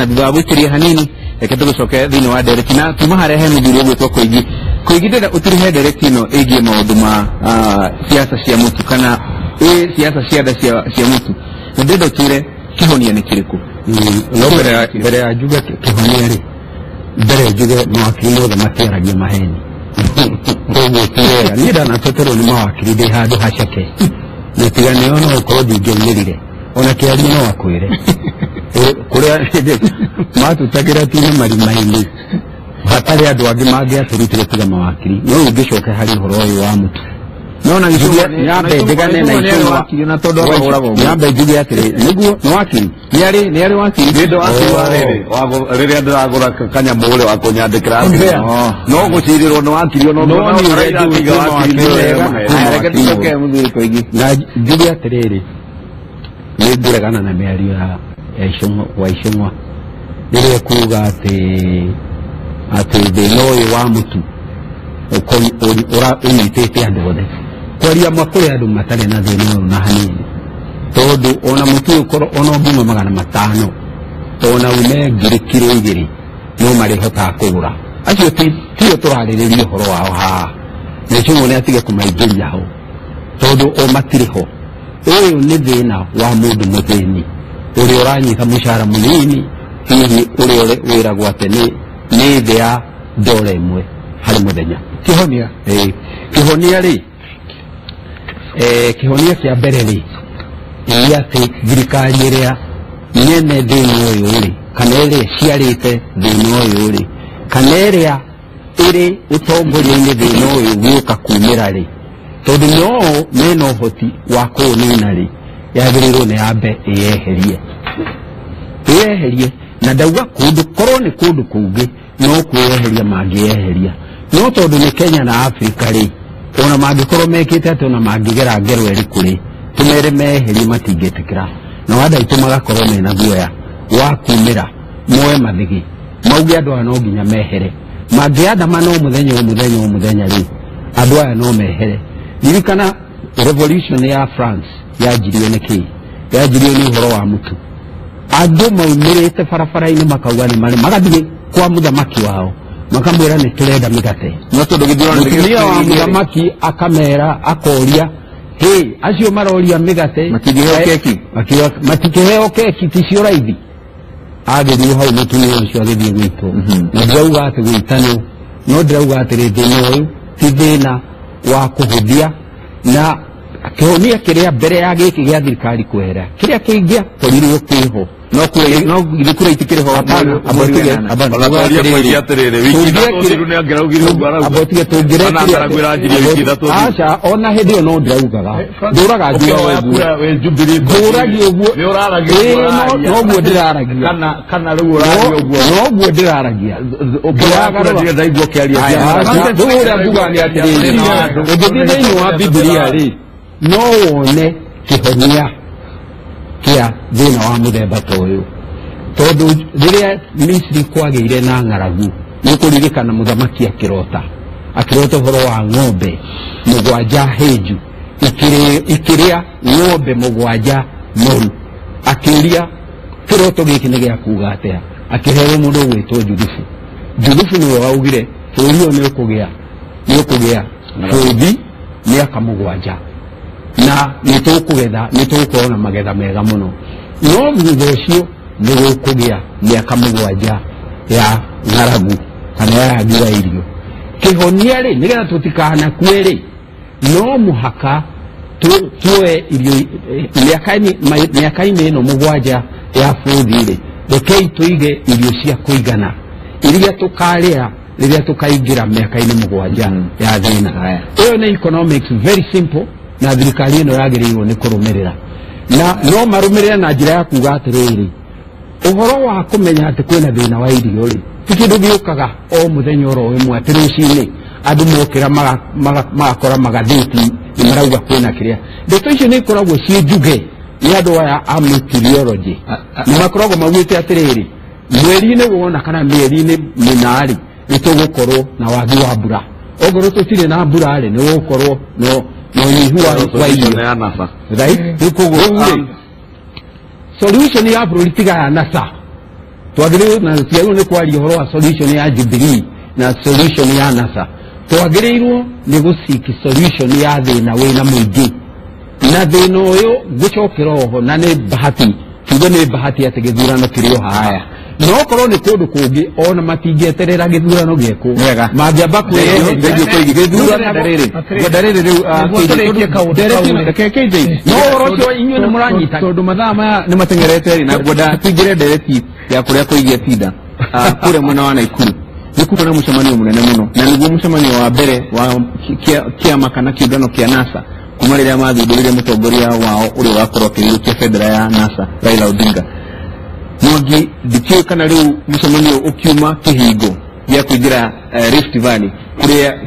na thutha gwĩkĩria hanini reke tũgũcoke thĩinĩ wa ndereti na tuma harĩa he mũthuri ũgwĩtwo Koigi ndĩrenda ũtũrehe ndereti ĩno ĩgiĩ maũndũ ma siasa cia mũtu kana siasa cia nda cia mũtu na ndĩrenda ũtwĩre kĩhonia nĩ kĩrĩkũ. Mbere ya njuge kĩhonia rĩ mbere njuge mawakiri mothe matiaragia maheni koguo tiwega niĩ ndanateterwo nĩ mawakiri ndĩ handũ hacake na tiga nĩo no ũkorwo ndingĩaumĩrire ona kĩaria no akwĩre kũrĩa matutagĩra tu nĩ marima-inĩ hatarĩ andũ angĩ mangĩatũrutire tiga mawakiri no ũngĩcoke harĩ ũhoro ũyũ wa mũtu nona nyambe ndigane na wakiri na tondũ ahũragwo nyambe njuge atĩrĩ nĩguo nĩ wakiri nĩ arĩ wakiri nĩndũ wakiri wa rĩrĩa ndĩragũra kanyamũ ũrĩa wa kũnyandĩkĩra no gũcirĩrwo nĩ wakiri ona na njuge atĩrĩrĩ nĩ ngũregana na mĩario ya Waicũng'wa rĩrĩa kuga atĩ thĩna ũyũ wa mũtu ũnyitĩte andũ othe kwaria ma kũrĩ andũ matarĩ na thĩna ũyũ na hanini tondũ ona mũtu ũkorwo ona ũngĩuma 500 ona ume ngiri kiro 2 no marĩhotaga kũgũra acio tio tũrarĩrĩria ũhoro wao haha Waicũng'wa nĩ atige kũmaingĩria ho tondũ o matirĩ ho ũyũ nĩ thĩna wa mũndũ mũthĩni ũrĩa ũranyita mũcara mũnini hihi ũrĩa wĩragwo atĩ nĩ thĩ ya ndora ĩmwe harĩ mũthenya kĩhonia kĩhonia rĩ kĩhonia kĩa mbere rĩ nĩ atĩ thirikari ĩrĩa nyene thĩna ũyũ rĩ kana ĩrĩa ciarĩte thĩna ũyũ rĩ kana ĩrĩa ĩrĩ ũtongoria-inĩ thĩna ũyũ gũka kumĩra rĩ tondũ no mena ũhoti wa kũũnina rĩ yagĩrĩirwo nĩ yambe ĩyeherie na ndauga kũndũ korwo nĩ kũndũ kũngĩ no kwĩyeheria mangĩyeheria no tondũ nĩ Kenya na Afrika rĩ ona mangĩkorwo mekĩte atĩ ona mangĩgera ngero ĩrĩkũ rĩ tũmere meherie matingĩtĩkĩra na wanda itũ magakorwo mena guoya wa kumĩra moe mathigi mauge andũ aya no nginya mehere mangĩandamana o mũthenya rĩ andũ aya no mehere. Ririkana revolution ya France yajirio nĩ kĩĩ yajirio nĩ ũhoro wa mũtu andũ maumĩrĩte barabara-inĩ makauga nĩ marĩ magathiĩ kwa mũthamaki wao makamwĩra nĩ tũrenda mĩgate no tondũ mũtumia wa mũthamaki akamera akoria acio maroria mĩgate matingĩheo keki ti cio raithi agĩthiĩ hau mũtumia ũcio agĩthiĩ gwitũ na ndĩrauga atĩ gwĩtanwo no ndĩrauga atĩrĩ thĩna ũyũ ti thĩna wa kũhũthia na kĩhonia kĩrĩa mbere ya gĩkĩ gĩa thirikari kwehera kĩrĩa kĩingĩ korirwo kwĩho no githukura itikĩrĩ ho aca ona hĩndĩ ĩyo no ndĩraugaga ndũraga noguo ndĩraragia noguo ndĩraragia rĩu ũrĩa nguga nĩ atĩrĩrĩ ũngĩthiĩ thĩinĩ wa Bibilia rĩ no wone kĩhonia kĩa thĩna wa mũthemba ta ũyũ tondũ rĩrĩa Misiri kwagĩire na ng'aragu nĩ kũririkana mũthamaki akĩrota ũhoro wa ng'ombe 7 hĩnju ikĩrĩa ng'ombe 7 noru akĩũria kĩroto gĩkĩ nĩ gĩa kuga atĩa akĩheo mũndũ ũgwĩtwo Judufu nĩwe waugire bũrũri ũyũ nĩ ũkũgĩa bũthi mĩaka 7 na nĩtũkuona magetha mega mũno no thutha ũcio nĩgũkũgĩa mĩaka 7 ya ng'aragu kana ya mbura irio kĩhonia rĩ nĩgetha tũtikanakue rĩ no mũhaka tuoe irio mĩaka-inĩ ĩno 7 ya bũthi rĩ rekei tũige irio cia kũigana iria tũkarĩa rĩrĩa tũkaingĩra mĩaka-inĩ 7 ya thĩna ũyũ nĩ economics very simple na thirikari ĩno yagĩrĩirwo nĩ kũrũmĩrĩra na no marũmĩrĩra na njĩra ya kuga atĩrĩrĩ ũhoro wa kũmenya atĩ kwĩna thĩna wa irio rĩ ti kĩndũ gĩũkaga o mũthenya oro ĩmwe atĩ rũcinĩ andũ mokĩra magakora magathĩti nĩ marauga kwĩna kĩrĩa ndeto icio nĩ ikoragwo ciĩ njuge nĩ andũ aya a meteorology nĩ makoragwo maugĩte atĩrĩrĩ mweri-inĩ wona kana mĩeri-inĩ mĩna rĩ nĩ tũgũkorwo na wagi wa mbura okorwo tũtirĩ na mbura rĩ nĩ gũkorwo no nyihu wa irio right nĩ kũguo solution ya bũrũri tiga ya NASA twagire na ciaru ni kwari horo wa solution ya Jubilee na solution ya NASA twagirĩirwo nĩ gũseek solution ya thĩna wĩna mũingĩ na thĩna ũyũ gũcokera oho na nĩ bahati tuge nĩ bahati atĩ gĩthurano kĩrĩ o haya no korwo nĩ kũndũ kũngĩ ona matingĩeterera gĩthurano gĩkwo mangĩamba kwĩrwo gĩthurano ndarĩrĩ rĩu no ũhoro ũcio inyuĩ nĩ mũranyita tondũ mathaa maya nĩ mateng'erete na ngwenda tũingĩre ndereti ya kũrĩa kũigia tinda kũrĩa mwena wa Naikuru nĩkuona mũcemanio mũnene mũno na nĩguo mũcemanio wa mbere wa kĩama kana kĩũngano kĩa NASA kuma rĩrĩa mathundũrire mũtongoria wao ũrĩa wakorwo akĩrĩkia bendera ya NASA Raila Odinga Mwangi ndikiwe kana rĩu mũcemanio ũkiuma kĩhingo gĩa kũingĩra Rift Valley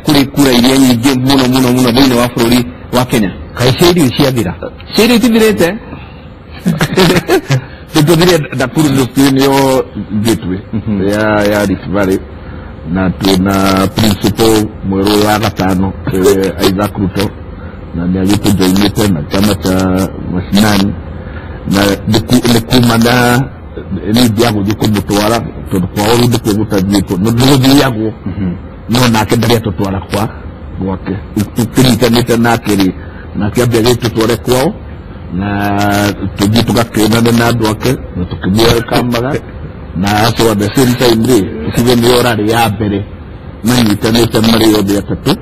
kũrĩ kura iria nyingĩ mũno thĩinĩ wa bũrũri wa Kenya kaĩ ciathira ciathira ithirĩte tuthire Nakuru nĩyo gateway ya Rift Valley na tuna principal mwerũ wa gatano Isaac Ruto na nĩagĩte joinĩte na chama cha mashinani na nĩkumana nĩ ndiagũthiĩ kũmũtwara tondũ kwao rĩu ndĩkwĩgũtathiĩtwo nĩgũthiagwo no nake ndarĩ atũtwara gwake tũkĩnyitanĩte nake rĩ nake ambia gĩtũtware kwao na tũthiĩ tũgakĩonana na andũ ake na tũkĩmwelkamaga na acio at the same time rĩ tuge nĩyo rarĩ ya mbere manyitanĩte marĩ othe atatũ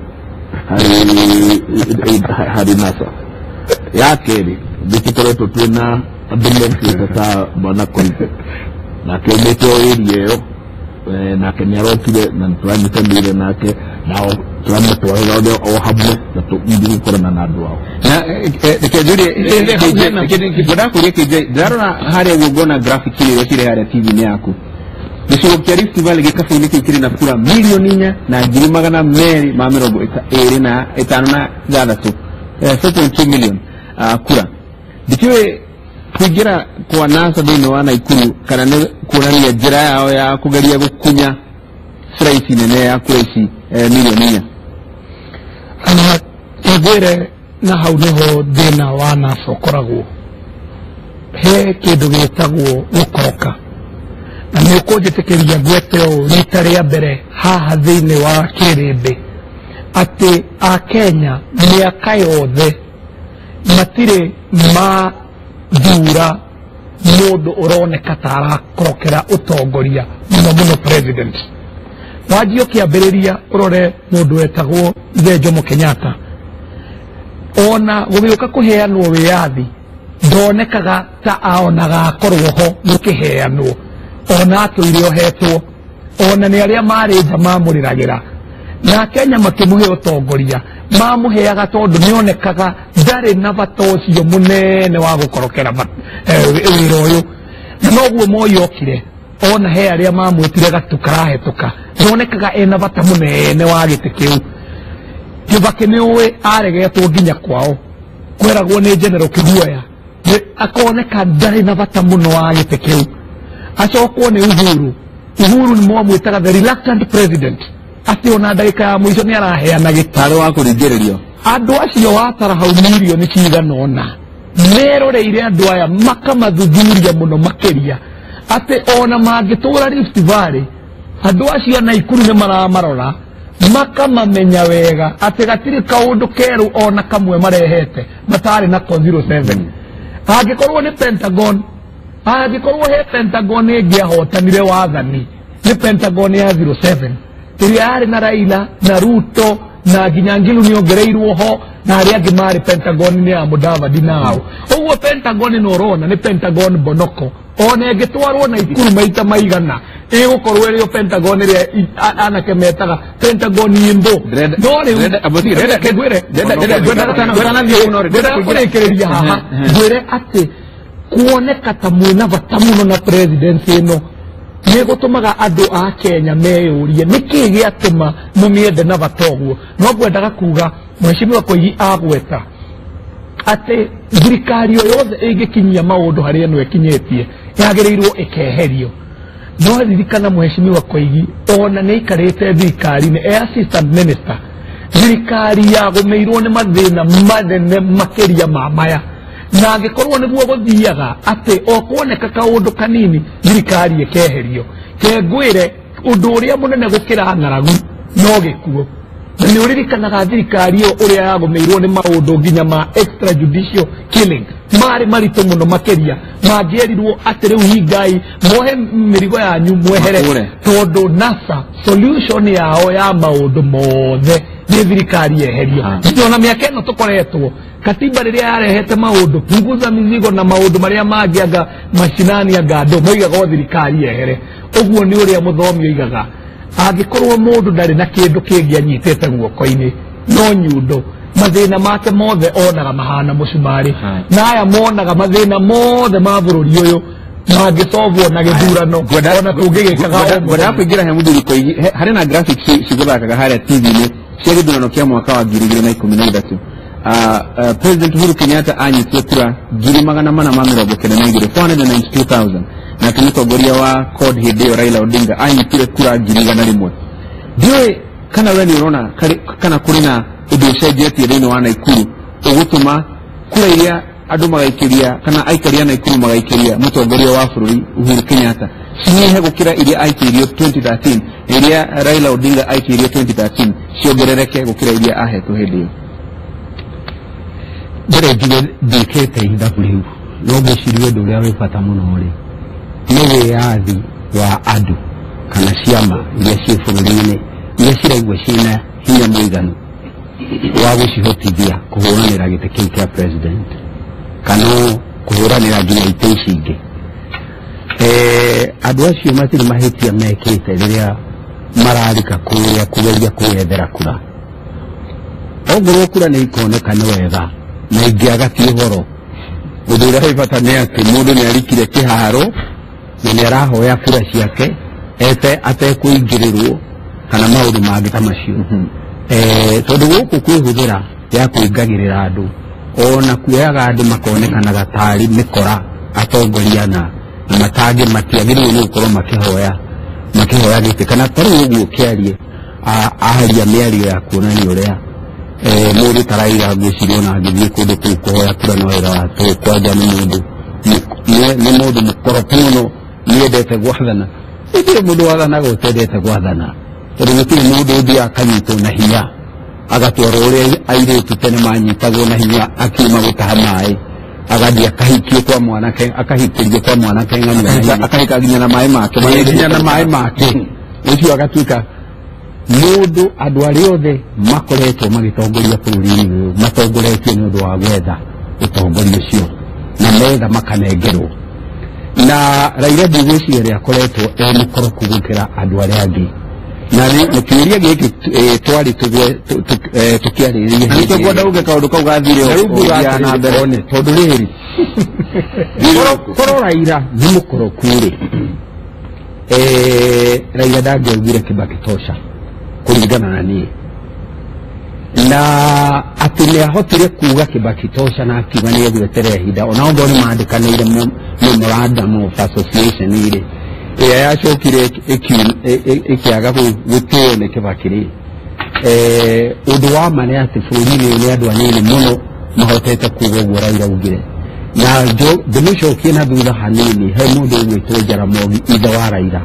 harĩ NASA ya kerĩ nĩtũkoretwo twĩna andũ mekĩte ta Bwana Koipe nake aumĩte o area ĩyo nake nĩarokire na nĩtũranyitanĩire nake nao tũramũtwarĩra othe o hamwe na tũthiĩ gũkorana na andũ ao ngwenda kũria KJ ndarora harĩa guo ngona graphic ĩrĩa cirĩ harĩa TV-inĩ yaku gĩcigo kĩa Rift Valley gĩkabũ-inĩ kĩu kĩrĩ na kura milioni 4 na 225,6 4.2 million kura ndikiwe kũingĩra kwa NASA thĩinĩ wa Naikuru kana nĩ kuonania njĩra yao ya kũgeria gũkunya slice nene ya kura ici milioni 4 ngwĩre na hau nĩho thĩna wa NASA ũkoragwo he kĩndũ gĩtagwo gũkoroka na nĩ ũkũnjĩtĩkĩria ngwete ũũ rita rĩa mbere haha thĩinĩ wa kĩrĩndĩ atĩ Akenya mĩaka yothe matirĩ mathura mũndũ ũroneka ta arakorokera ũtongoria mũno president wanjio kĩambĩrĩria ũrore mũndũ wetagwo Mzee Jomo Kenyatta ona gũgĩũka kũheanwo wĩyathi ndonekaga ta aonaga akorwo ho gũkĩheanwo ona atũire ohetwo ona nĩ arĩa marĩ nja mamũrĩragĩra na Kenya makĩmũhe ũtongoria mamũheaga tondũ nĩonekaga ndarĩ na bata ũcio mũnene wa gũkorokera wĩra ũyũ na noguo Moi okire ona he arĩa mamwĩtire gatu karahĩtũka nĩonekaga ena bata mũnene wa gĩtĩ kĩu Kibaki nĩũĩ aregetwo nginya kwao kweragwo nĩ General Kiguoya akoneka ndarĩ na bata mũno wa gĩtĩ kĩu acokwo nĩ Uhuru nĩ mwamwĩtaga the reluctant president atĩ ona ndagĩka ya mũico nĩ araheana gĩtarĩ wa kũringĩrĩrio andũ acio watara hau milioni cigana ũna meroreire andũ aya makamathuthuria mũno makĩria atĩ ona mangĩtũra Rift Valley andũ acio Naikuru nĩ maramarora makamamenya wega atĩ gatirĩ kaũndũ kerũ ona kamwe marehete matarĩ na 07 angĩkorwo nĩ Pentagon angĩkorwo he Pentagon ĩngĩahotanire wathani nĩ Pentagon ya 07 ĩrĩa yarĩ na Raila na Ruto na nginya Ngilu nĩongereirwo ho na arĩa angĩ marĩ Pentagon nĩ ya Mudavadi nao ũguo Pentagon nĩ ũrona nĩ Pentagon bonoko ona ĩngĩtwarwo Naikuru maita maigana ĩgũkorwo ĩrĩ Pentagon ĩrĩa anake metaga Pentagon yimbo no rĩu haha ngwĩre atĩ kuoneka ta mwĩna bata mũno na presidency ĩno nĩgũtũmaga andũ a Kenya meyũrie nĩkĩ gĩatũma mũmĩende na bata ũguo no ngwendaga kuga Mheshimiwa Koigi agweta atĩ thirikari yothe ĩngĩkinyia maũndũ harĩa ĩno ĩkinyĩtie yagĩrĩirwo ĩkeherio no ririkana Mheshimiwa Koigi ona nĩaikarĩte thirikari-inĩ assistant minister thirikari yagũmĩirwo nĩ mathĩna manene makĩria ma maya na angikorwo niguo guthiaga ati okwoneka kaundu kanini thirikari ekeherio kengwire undu uria munene gukira ng'aragu no gikuo na ni uririkanaga thirikari yo uria yagomeirwo ni maundu nginya ma extrajudicial killing mari marito muno makeria mangerirwo ati riu hingai mohe mirigo yanyu mwehere tondu NASA solution yao ya maundu mothe ni thirikari yeherio ndio na miaka ino tukoretwo katiba riria yarehete maundu punguza mizigo na maundu maria mangianga mashinani agando moigaga thirikari yehere uguo ni uria muthomi oigaga angikorwo mundu ndari na kindu kingi anyitete guoko-ini no nyundo mathina make mothe onaga mahana mucumari na aya monaga mathina mothe ma bururi uyu mangisolvwo na githurano ona tungigikaga ngoda kuingira he muthuri Koigi hari na graphics ciguthakaga haria TV-ini cia githurano kia mwaka wa 2013 President Uhuru Kenyatta anyitire kura 492,000 na mutongoria wa CORD Hideo Raila Odinga anyitire kura 1,100. Ndiwe kana we ni urona kana kuri na undu ucenjetie thiini wa Naikuru ugutuma kura iria andu magaikiria kana aikaria Naikuru magaikiria mutongoria wa bururi Uhuru Kenyatta cinyihe gukira iria aikirio 2013 iria Raila Odinga aikirio 2013 ciongerereke gukira iria ahetwo hindi iyo ndire ndikete ithabu riu no ngeciria undu uria wi bata muno ri ni wiyathi wa andu kana ciama iria ci bururi-ini iria ciraigua cina hinya muiganu wa gucihotithia kuhuranira giti kiu kia president kana kuhuranira nginya ite ici ingi andu acio matiri mahitia mekite riria mararika kuria kugeria kwethera kura ongorwo kura ni ikoneka ni wega na ingiaga ti horo undu uria wi bata ni ati mundu ni arikire kiharo na ni arahoya kura ciake atekuingirirwo kana maundu mangi ta macio tondu guku kwihuthira ya kuingagirira andu ona kuoyaga andu makonekanaga tari mikora atongoria na matangi matiagirwo ni gukorwo makihoya giti kana tari uguo kiarie aharia miario ya kuonania uria mundu taraiga gwicirio na ngithie kundu kuu kuhoya kura no wira wa kwanja ni mundu mukoroku muno niendete gwathana ndio mundu wathanaga utendete gwathana tondu gutiri mundu uthi akanyitwo na hinya agatwarwo uria airitu tene manyitagwo na hinya akiuma gutaha mai agathie akahikio kwa mwanake akahikirio kwa mwanake ng'ania akahika nginya na mai make ucio agatuika mundu andu aria othe makoretwo magitongoria bururi-ini uyu matongoretio ni undu wa gwetha utongoria ucio na metha makanengerwo na Raila ndigwiciria akoretwo mukoroku gukira andu aria angi na ni kiuria giki twari tukiariria ni twenda uge kaundu kau gathire o na mbere one tondu riri koro Raila ni mukoroku ri Raila ndangĩaugire Kibaki tosha kuringana na niĩ na ati nĩ ahotire kuga Kibaki tosha na akiuga nĩ egweterera ihinda ona ongorwo nĩ maandĩkanĩire memorandum of association ĩrĩ ĩrĩa yacokire ĩkĩaga gũtĩo nĩ Kibaki rĩ ũndũ wa ma nĩ atĩ bũrũri-inĩ ũyũ nĩ andũ anini mũno mahotete kuga ũguo Raila augire na ndĩmũcokie na thutha hanini he mũndũ ũgwĩtwo Jaramogi ithe wa Raila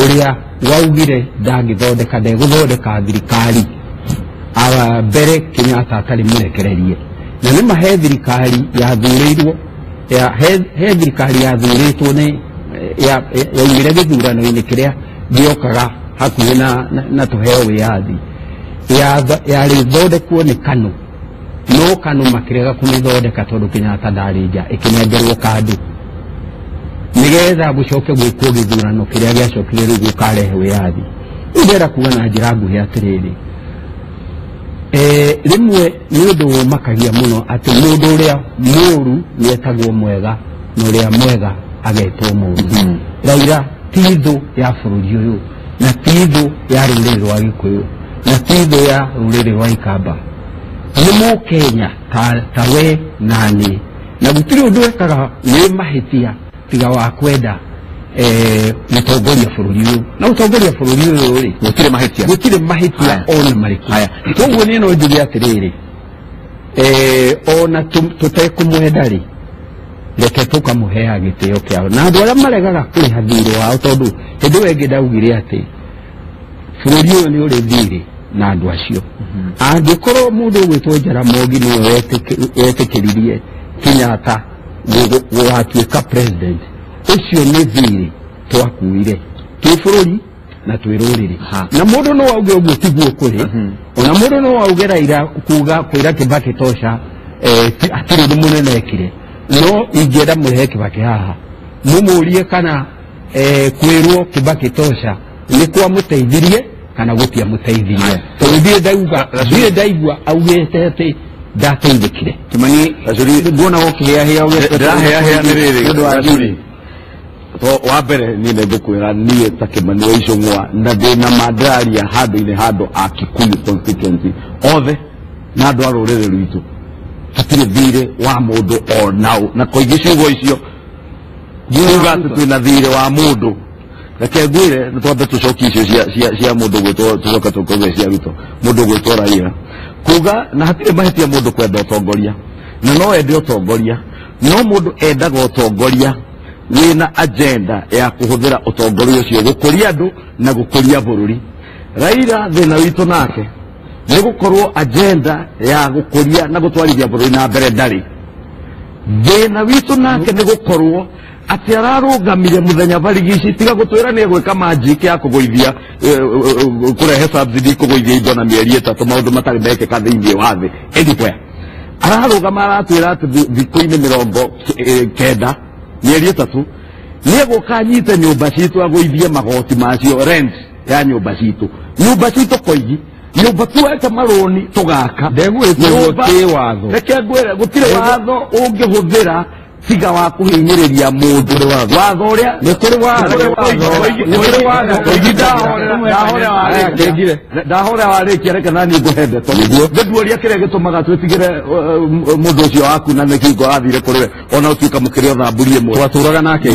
uria waugire ndangĩthondeka ndegũthondeka thirikari mbere Kenyatta atarĩ mũrekererie na nĩ mahe thirikari yathurĩirwo he thirikari yathurĩtwo nĩ yaumire gĩthurano-inĩ kĩrĩa gĩokaga hakuhĩ na tũheo wĩyathi yarĩthondekwo nĩ KANU no KANU makĩrega kũmĩthondeka tondũ Kenyatta ndarĩ nja ĩkĩnengerwo kandũ nigetha gucoke gwikwo githurano kiria giacokire riu gukarehe wiyathi ndera kuga na njira nguhi atiriri rimwe ni undu makagia muno ati mundu uria muru nietagwo mwega na uria mwega agetwo muru Raila tithu ya bururi uyu na tithu ya ruriri rwa Gikuyu na tithu ya ruriri rwa Ikamba ni mu Kenya ta we nani na gutiri undu ekaga ni mahitia tiga wa kwenda mutongoria bururi uyu na utongoria bururi uyu ri gutire mahitia ona mariki haya toguo ni no njuge atiriri ona tutekumwendari reke tukamuhea gitio kiao na andu aria maregaga kuriha thirĩ wao tondu hindi wengi ndaugire ati bururi uyu ni uri thirĩ na andu acio angikorwo mundu ugwitwo Jaramogi niwe etikiririe Kenyatta gugatuika president ucio ni thirĩ twakuire twi bururi na twirurire na mundu no auge uguo tiguo kuri ona mundu no auge Raila kuga kwira Kibaki tosha atiri munene ekire no ingera muhe Kibaki haha mumurie kana kwirwo Kibaki tosha ni kwa muteithirie kana gutia muteithirie tondie ndaigua augete ati ndateithikire Kimani azuri ndona okihea hea niriri wa mbere ni nende kwira nie ta Kimani wa Icũng'wa na ndina mandaria handu-inĩ handũ a Kikuyu constituency othe na andũ a rũrĩrĩ rwitũ hatirĩ thirĩ wa mũndũ o nao na koingĩ ciugo icio ngiuga atĩ twĩna thirĩ wa mũndũ reke ngwĩre nĩ twambe tũcokie icio cia mũndũ gwĩtwo tũcoka tũkauge cia witũ mũndũ gwĩtwo Raila kuga na hatirĩ mahĩtia mũndũ kwenda ũtongoria na no ende ũtongoria no mũndũ endaga ũtongoria wina agenda ya kuhuthira utongoria ucio gukuria andu na gukuria bururi Raila thina witu nake ni gukorwo agenda ya gukuria na gutwarithia bururi na mbere ndari thina witu nake ni gukorwo ati ararũgamire muthenya barigici tiga gutwira ni gwika magic ya kugoithia kurehe subsidy kugoithia indo na mieri 3 maundu matari mekeka thiini wa thi anywhere ararũgama aratwira ati thikũ-inĩ 90 mieri 3 niego kanyite nyumba citu agoithie magoti macio rent ya nyumba citu koigi nyumba tuweka maroni tugaka ndegwĩtwo watho reke ngwĩre gutire watho ungihuthira tiga wa kuhinyiriria mundu watho uria ni kuri watho ndahora warikia reke nani nguhende tondu nduoria kire gitumaga twitigire mundu ucio waku na nikingo athire kuriwe ona utuika mukirio thamburie mwe twaturaga nake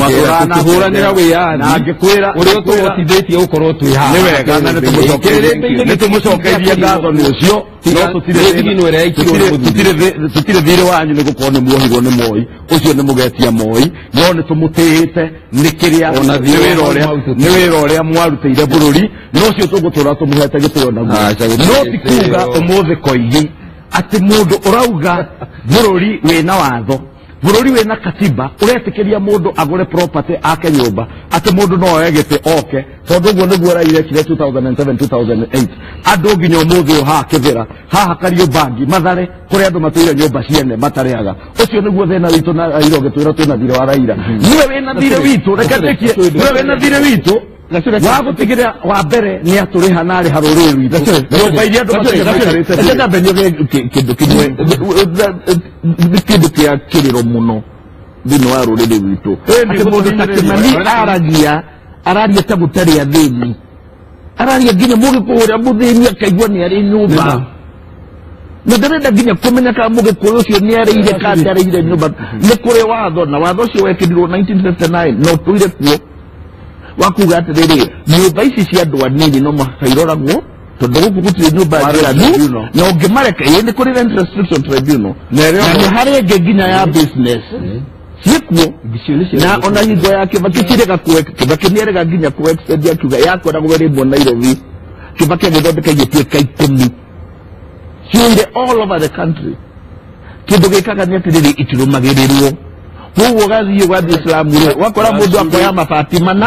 tuhuranira wiyani na ngikwira uria tuotithĩtie ukorwo twi haha ni wega na nitumucokerie ngatho ni ucio tutire thirĩ wanyu ni gukorwo ni muohirwo ni Moi ucio ni mugetia Moi no ni tumutĩĩte ni kiria ni wĩra ũrĩa mwarutĩire bururi no cio tũgũtũra tũmũhete gĩtĩo naguo no tikuga ũmũthĩ koigi atĩ mũndũ ũrauga bururi wĩna watho bururi wĩna katiba ũretĩkĩria mũndũ agũre property ake nyũmba atĩ mũndũ no oe gĩtĩ oke tondũ ũguo nĩguo Raila ekire 2007 2008 andũ nginya ũmũthĩ haha Kĩthĩra haha Kariũbangi Mathare kũrĩa andũ matũire nyũmba ciene matarĩaga ũcio nĩguo thĩna witũ na Raila ũgĩtwĩra twĩna thirĩ wa Raila niwe wĩna thirĩ witũ reke ndĩkie niwe wĩna thirĩ witũ wa gutigirira wa mbere ni aturiha nari haruri rwitũ nyumba iria andu matarĩte ndambe nyoge kindu kia kiriro muno thĩinĩ wa rũrĩrĩ rwitũ atĩ mũndũ ta Kimani araria ta gũtarĩ athĩni araria nginya mũgĩkũyũ ũrĩa mũthĩni akaigua nĩ arĩ nyũmba na ndarenda nginya kũmenya kana mũgĩkũyũ ũcio nĩ arĩire kana ndarĩire nyũmba nĩ kũrĩ watho na watho ũcio wekĩrirwo 1959 no tũire kuo wakuga atiriri nyumba ici cia andu anini no macairoragwo tondu guku gutire nyumba njĩranu na ũngĩmareka ni kuri rent restriction tribunal na nĩ harĩ ĩngĩ nginya ya business ciĩkuo na ona hingo ya Kibaki cirega Kibaki nĩerega nginya kuextend akiuga yakoragwo rĩmwe Nairobi Kibaki agĩthondeka igĩtuĩka 10 ciũire all over the country kĩndũ gĩkaga nĩ atĩrĩrĩ itirũmagĩrĩrwo Hugo gazi yugazi Islam ule wakora mundu akoya mabati mana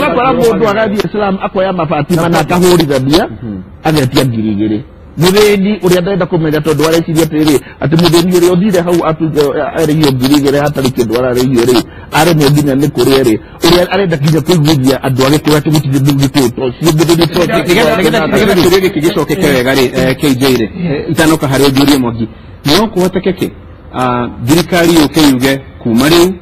wakora mundu agazi Islam akoya mabati mana akahurithania agetia ngirigiri muthĩni ũrĩa ndenda kũmenya tondũ areciria atĩrĩ atĩ muthĩni ũrĩa ũthire hau arĩhio ngirigiri hatarĩ kĩndũ ararĩhio rĩ aremwo nginya nĩ kũrĩa rĩ ũrĩa arenda nginya kũiguithia andũ agĩkũyũ atĩ gũtirĩ ndũngĩkũyũ nĩgetha kĩrĩa gĩkĩ gĩcokeke wega rĩ KJ rĩ itanoka harĩ njũrie Mwangi no kuhotekeke thirikari yuke yuge kuma riu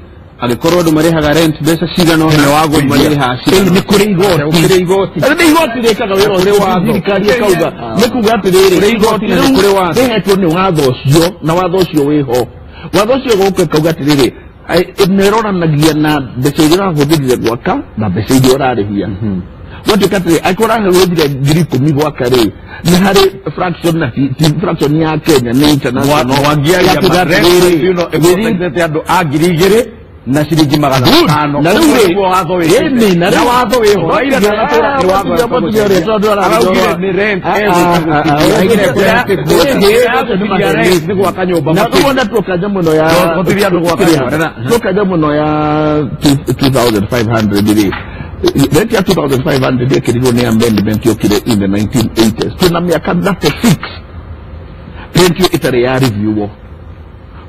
agĩkorwo andũ marehaga rent mbeca cigana ona wago marĩha ni kuri igoti nĩ igoti rĩkaga wĩra ũrĩa wa thirikari ĩkauga nĩ kuga atĩrĩrĩ igoti nĩ kũrĩ watho rĩhetwo nĩ watho ũcio na watho ũcio wĩho watho ũcio gũka ĩkauga atĩrĩrĩ nĩĩronanagia na mbeca iria ũrahũthĩrire gwaka na mbeca iria ũrarĩhia wote katri akora hawezi ngiri mi gwaka ri ni hari fraction na fraction ya Kenya ni international wagia ya marere you know executive ando agirigere na shiringi magana 5 na rure watho wewe na watho wewe haira na tora kiwango araugire ni rent ni gwaka nyumba na tuona tukaja muno ya kotiria ndo gwaka tukaja muno ya 2500 bili rent ya 2500 kidogo ni amendment yokire in the 1980s tuna miaka 36 rent itare ya review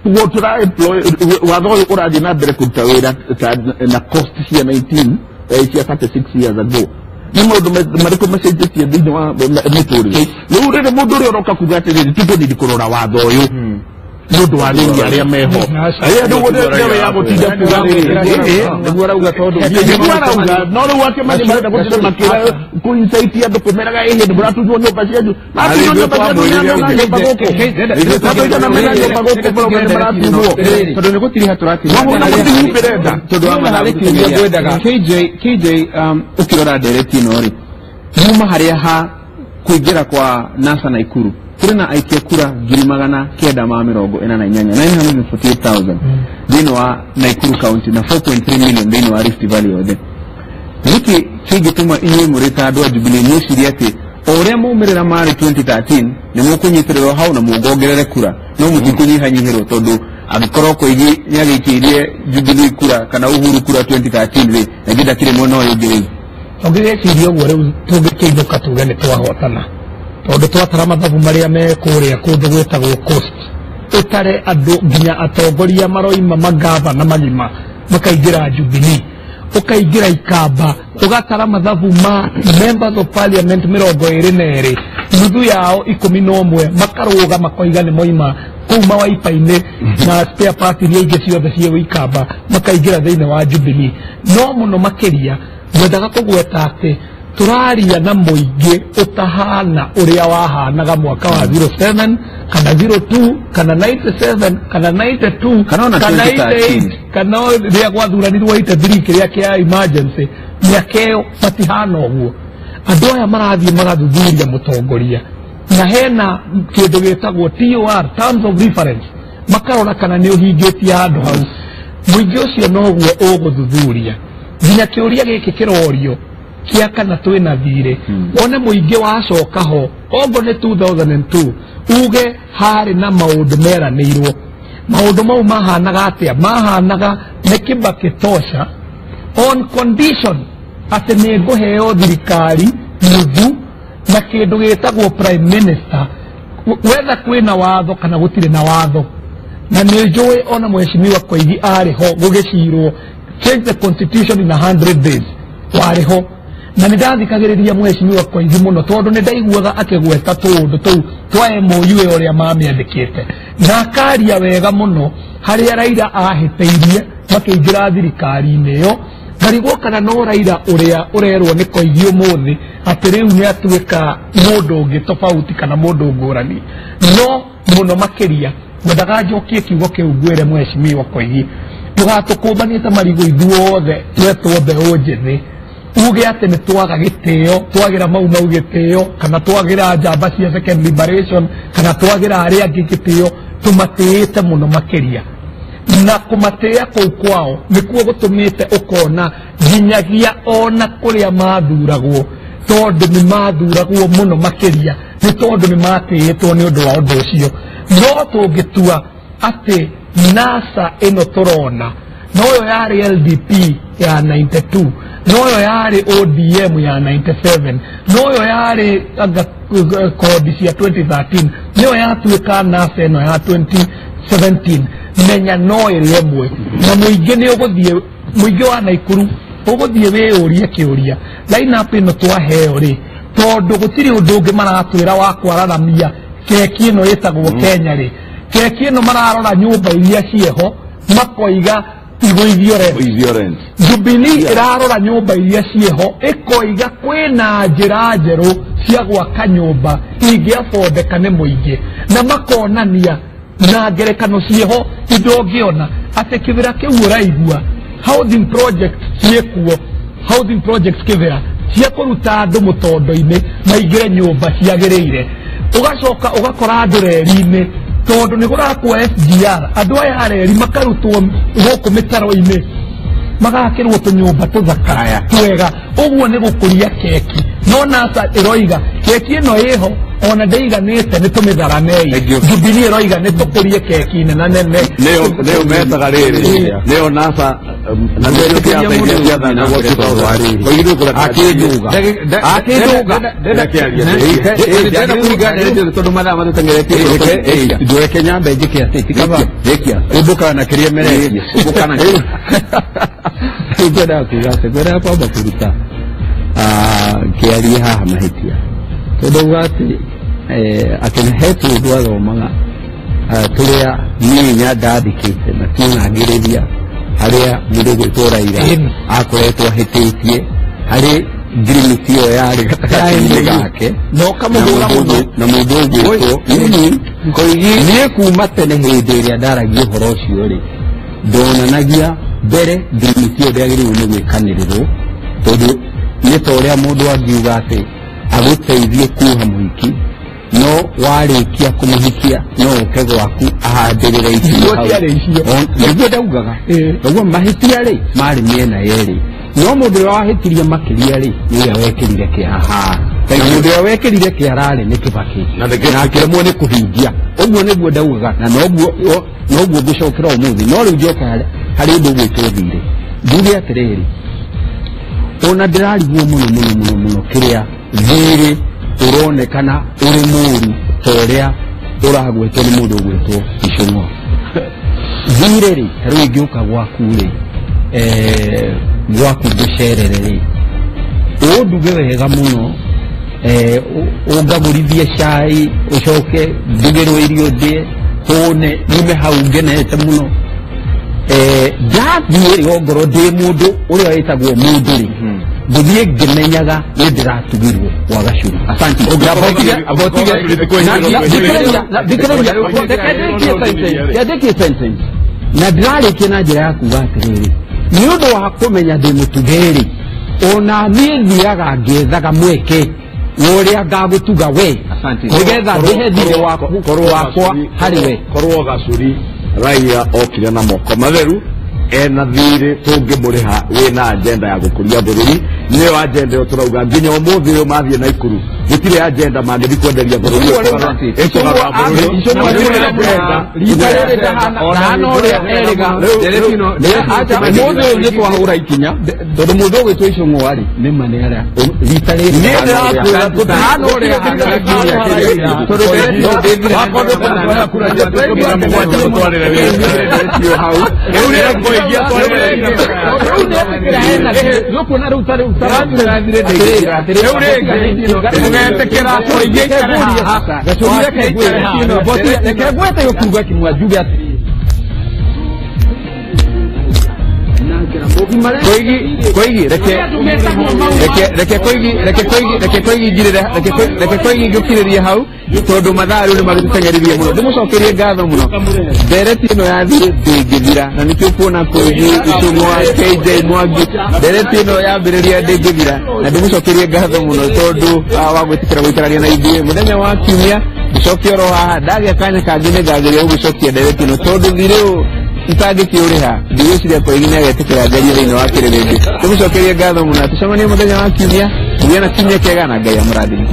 wotura employ watho uraji na bere kutawira na cost cia 36 years ago ni mundu mariko message cia thini wa mituri ni urire mundu uri oroka kugatiri tuto ndi kurora watho uyu mundu wa ringi aria meho aria ndugo ndewe ya gutinda kuga niguo arauga tondu no ru wake mani marenda gutira makira kuinsaiti andu kumeraga ehe ndu buratunywo nyumba cianyu atunywo nyumba cianyu na nyumba goko na mena nyumba goko bro mena maratunywo tondu ni gutiri haturati no na gutiri perenda tondu ama na gutiri gwendaga KJ ukirora direct inori nyuma haria ha kuingira kwa NASA na Ikuru kuri na aikia kura 948,948,948,000 thini wa Nakuru County na 4.3 million thini wa Rift Valley yothe niki kigituma inye murita andũ a Jubilee mwicirie ati oria maumirira mari 2013 ni mukunyitirwo hau na mugongerere kura no mutikunyihanyiherwo tondu agikorwo koigi nyagikirie Jubilee kura kana Uhuru kura 2013 ri na githakire mwena uyu ngiri ogire cirio gwo riu tungikeinuka tuge ni twahotana tondu twatara mathabu maria me kuria kundu gwetagwo coast utare andu nginya atongoria maroima magava na magima makaingira Jubilee ukaingira Ikamba ugatara mathabu ma members of parliament 22 nuthu yao 11 makaruga makoiga ni moima kuma waipa-ini na spare part iria ingi ciothe cia Ikamba makaingira thiini wa Jubilee no muno makiria wendaga kugweta ati turaria na muingi utahana uria wahanaga mwaka wa 07 kana 02 kana 97 kana 92 kana 88 kana ria gwathuranirwo 83 kiria kia emergency miakeo patihana uguo andu aya marathie magathuthuria mutongoria na hena kindu gitagwo TOR terms of reference makarora kana ni uhingitie andu hau muingi ucio noguo uguthuthuria nginya kiuria giki kirorio kia kana twina thire wone muingi wacoka ho ongo ni 2002 uge hari na maundu meranirwo maundu mau mahanaga atia mahanaga ni Kibaki tosha on condition ati ni nguheo thirikari nuthu na kindu gitagwo prime minister wetha kwina watho kana gutire na watho na ni njui ona mheshimiwa Koigi ari ho gugicirwo change the constitution in 100 days wari ho na nĩndathikagĩrĩria mheshimiwa Koigi muno tondu nĩndaiguaga akĩgweta tũũndũ tũu twa MOU ũrĩa mamĩandĩkĩte na akaria wega muno harĩa Raila ahĩtĩirie makĩingĩra thirikari-inĩ ĩyo ngarigwo kana no Raila ũrĩa ũrerwo nĩ Koigi ũmũthĩ atĩ rĩu nĩatuĩka mũndũ ũngĩ tofauti kana mũndũ ngũrani no muno makĩria ngwendaga njokie kiugo kĩu ngwĩre mheshimiwa Koigi tũgatũkũmbanĩte marigũ ithuothe twetwo mbeũ njĩthĩ uge ati ni twaga gitio twagira mau gitio kana twagira njamba cia second liberation kana twagira aria angi gitio tumatĩĩte muno makiria na kumatia kuu kwao nikuo gutumite ukona nginyagia ona kuria mathuragwo tondu ni mathuragwo muno makiria ni tondu ni matĩĩtwo ni undu wa undu ucio no tungitua ati NASA ino turona noyo yari LDP ya 92 noyo yari ODM ya 97 noyo yari kodi cia 2013 noyo yatuika NASA ino ya 2017 menya noyo lemwe na muingi ni uguthie muingi wa Nakuru uguthie wiurie kiuria line up ino twaheo ri tondu gutiri undu ungi maratwira wa kwararamia keki ino yetagwo Kenya ri keki ino mararora nyumba iria cieho makoiga igũithio rent Jubilee irarora nyumba iria cieho ikoiga kwina njĩra njerũ cia gwaka nyumba ingĩabondeka nĩ mũingĩ na makonania na ngerekano cieho indo ũngĩona atĩ kĩbĩra kĩu ũraigua housing project ciekuo housing projects kĩbĩra cia kuruta andu mutondo-ini maingire nyumba ciagiriire ugacoka ugakora andu reri-ini tondu ni gurakwo SGR andu aya reri makarutwo guku mitaro-ini magakirwo tunyumba tuthaka twega uguo ni gukuria keki no NASA iroiga keki ino iho ona ndeiganite ni tumitharanei Jubilee iroiga ni tukurie keki nene nene leo metaga riri leo NASA na ndio kiathaidia thana wote wari koiru kula akiduga ndenda kuigana ndio tondu mathaa matutengeretie ndio Kenya mbeje kiasi tikaba dekia ubuka na kiria mere ubuka na igora kuga hapa bakuruta kiaria haha mahitia tondu gati akina hetu dwathomaga turia ninya ndandikite na tunagiriria haria mundu gwitwo Raila akoretwo ahititie hari ngirimiti yari gatakaini gake no kamuhura muno na mundu gwitwo koigi nie kuma tene hindi iria ndaragia uhoro ucio ri ndonanagia mbere ngirimiti ndagiriwe ni gwikanirirwo tondu ni toria mundu angiuga ati aguteithie kuha muhiki no warikia kumuhikia no uke gwaku ahandirire icio niguo ndaugaga uguo mahitia ri mari miena yeri no mundu wahitirie makiria ri niwe wekirire kiaha mundu wekirire kiarari ni Kibaki na kiremwo ni kuhingia uguo niguo ndaugaga na noguo ngucokera umuthi no riu njoka hari undu gwitwo thire nduge atiriri ona ndirarigwo muno kiria thiri uronekana uri muru toria uragwetwo ni mundu gwetwo Icũng'wa thire ri riu ingiuka gwaku ri gwaku gucerere ri unduge wega muno ungagurithie cai ucoke ndugirwo irio ndie hune nyume hau ngenete muno ndathie ri ongorwo ndi mundu uria witagwo mundu ri nguthie ngimenyaga ni ndiratugirwo gwa gacuru asante ndikereria sentence na ndirarikia na njira ya kuga atiriri ni undu wa kumenya ndi mutugeri ona nie thiaga ngethaga mweke uria ngagutuga we nigetha ndihe thire wakwa hari we korwo gacuri Raila okire na moko matheru ena thire tungimuriha wina agenda ya gukuria bururi niyo agenda turauga nginya umuthi uyu mathie na ikuru gutire agenda mangithi kwenderia bururi mundu uyu twahura ikinya tondu mundu gwitwo Icũng'wa ri ni mane aria rita riri ni ndirakwira tutahana uria koigi reke koigi ngukiririe hau tondu mathaa riu ni magitengeririe muno ndimucokerie ngatho muno ndereti ino yathire ndingithira na nikio kuona koigi Icũng'wa KJ Mwangi ndereti ino yambiriria ndingithira na ndimucokerie ngatho muno tondu wa gwitikira guikarania na ithuĩ muthenya wa kiumia ndicokie oro haha ndagia kanya kangi ningageria gugicokia ndereti ino tondu thire itangikiuriha ndigwiciria koigi niagetikira ngerie thiini wa kirĩrĩmbĩ tumucokerie ngatho muno tucemanie muthenya wa kiumia tugĩe na kiumia kĩega na Ngai amũrathime.